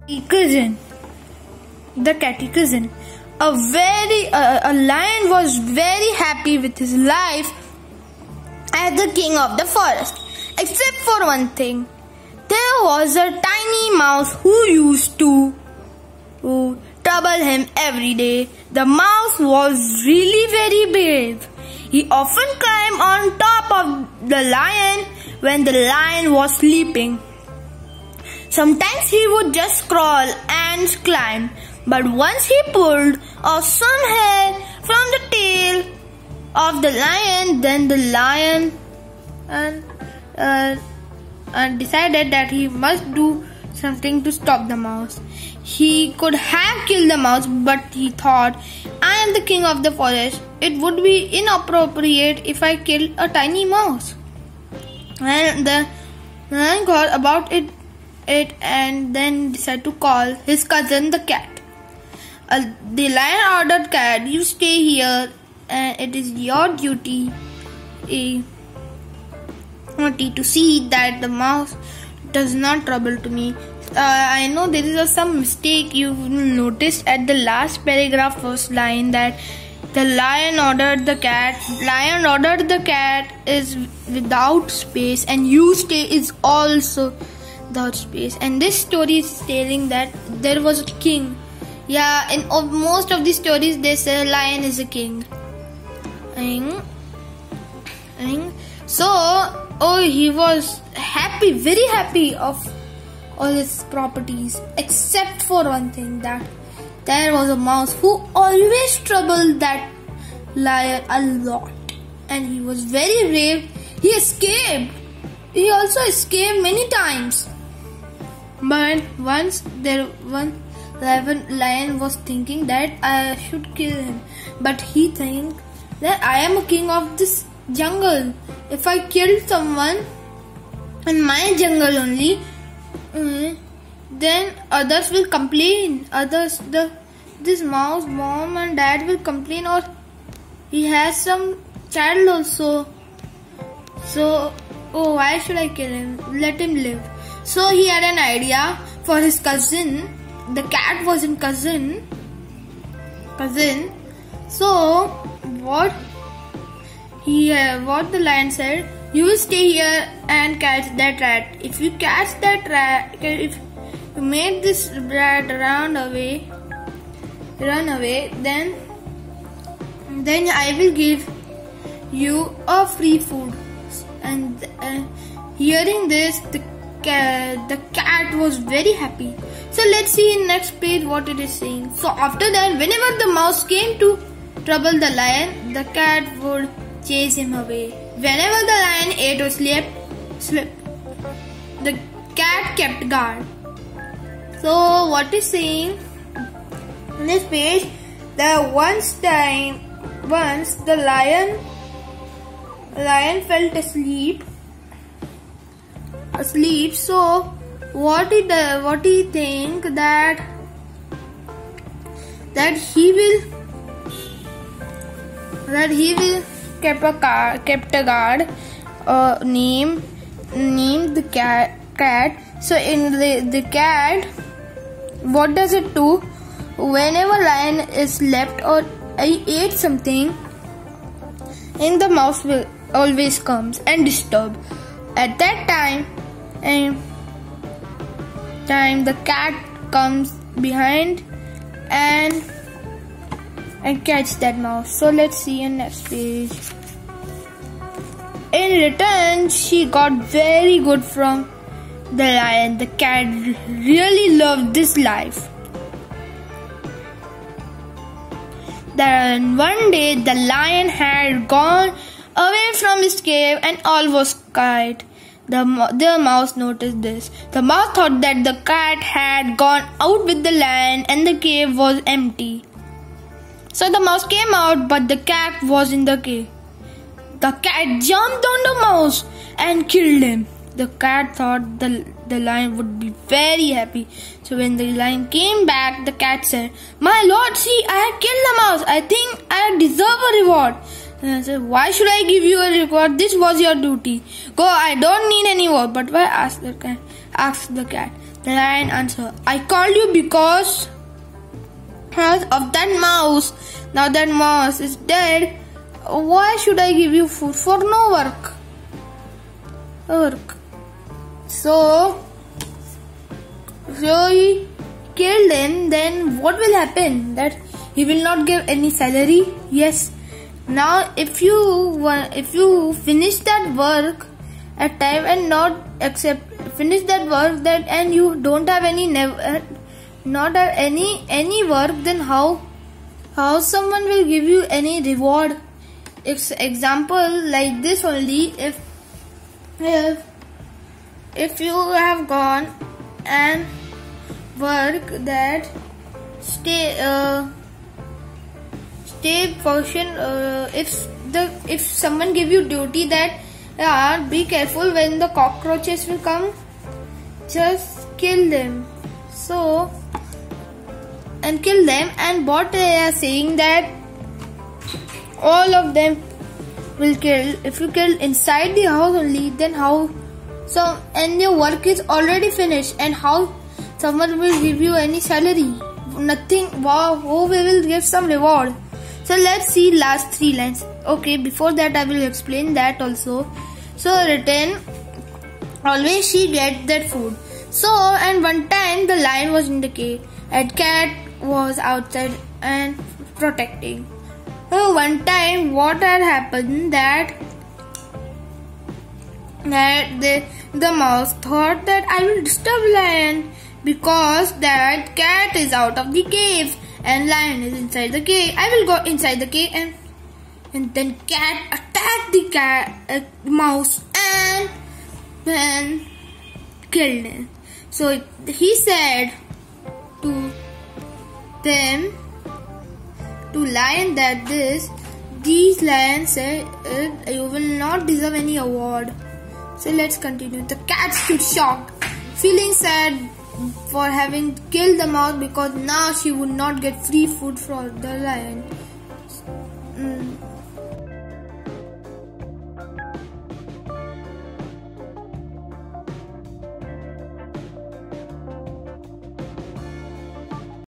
Catechism. The catechism. A lion was very happy with his life as the king of the forest, except for one thing. There was a tiny mouse who used to trouble him every day. The mouse was really very brave. He often climbed on top of the lion when the lion was sleeping. Sometimes he would just crawl and climb, but once he pulled off some hair from the tail of the lion, then the lion decided that he must do something to stop the mouse. He could have killed the mouse, but he thought, I am the king of the forest. It would be inappropriate if I killed a tiny mouse. And the lion thought about it and then decided to call his cousin the cat. The lion ordered cat, you stay here and it is your duty to see that the mouse does not trouble to me. I know there is some mistake you noticed at the last paragraph, first line, that the lion ordered the cat. Lion ordered the cat is without space, and you stay is also without space. And this story is telling that there was a king. Yeah, in most of the stories they say lion is a king. So, he was happy, very happy of all his properties, except for one thing, that there was a mouse who always troubled that lion a lot. And he was very brave. He escaped. He also escaped many times. But once lion was thinking that I should kill him. But he think that I am a king of this jungle. If I kill someone in my jungle only, then others will complain. This mouse, mom and dad will complain, or he has some child also. So, why should I kill him? Let him live. So he had an idea for his cousin. The cat was in cousin. So what the lion said, you will stay here and catch that rat. If you catch that rat, if you made this rat run away, then I will give you a free food. And hearing this, the cat was very happy. So let's see in next page what it is saying. So after that, whenever the mouse came to trouble the lion, the cat would chase him away. Whenever the lion ate or slept, the cat kept guard. So what is saying in this page, that once the lion felt asleep. So what he think that he will kept a guard named the cat. So in the cat, what does it do? Whenever lion is left or I ate something, and the mouse will always comes and disturb. At that time the cat comes behind and catch that mouse. So let's see in next page. In return, she got very good from the lion. The cat really loved this life. Then one day the lion had gone away from his cave and all was quiet. The mouse noticed this. The mouse thought that the cat had gone out with the lion and the cave was empty. So the mouse came out, but the cat was in the cave. The cat jumped on the mouse and killed him. The cat thought the lion would be very happy. So when the lion came back, the cat said, "My lord, see, I have killed the mouse. I think I deserve a reward." And I said, "Why should I give you a reward? This was your duty. Go, I don't need any more." "But why?" asked the cat. The lion answered, I called you because of that mouse. Now that mouse is dead. Why should I give you food for no work? So he killed him. Then what will happen? That he will not give any salary? Yes. Now if you finish that work at time and not finish that work and you don't have not have any work, then how someone will give you any reward? Example like this only. If you have gone and work that stay portion, if someone give you duty that be careful when the cockroaches will come, just kill them. And what they are saying that all of them will kill. If you kill inside the house only, then how? So and your work is already finished, and how someone will give you any salary? Nothing. Wow, we will give some reward. So let's see last 3 lines. Okay, before that I will explain that also. So written, always she get that food. So and one time the lion was in the cave and cat was outside and protecting. So one time what had happened that the mouse thought that I will disturb lion because that cat is out of the cave and lion is inside the cave. I will go inside the cave and then cat attacked the mouse and then killed him. So he said to lion that these lions said you will not deserve any award. So let's continue. The cat stood shocked, feeling sad for having killed the mouse because now she would not get free food from the lion.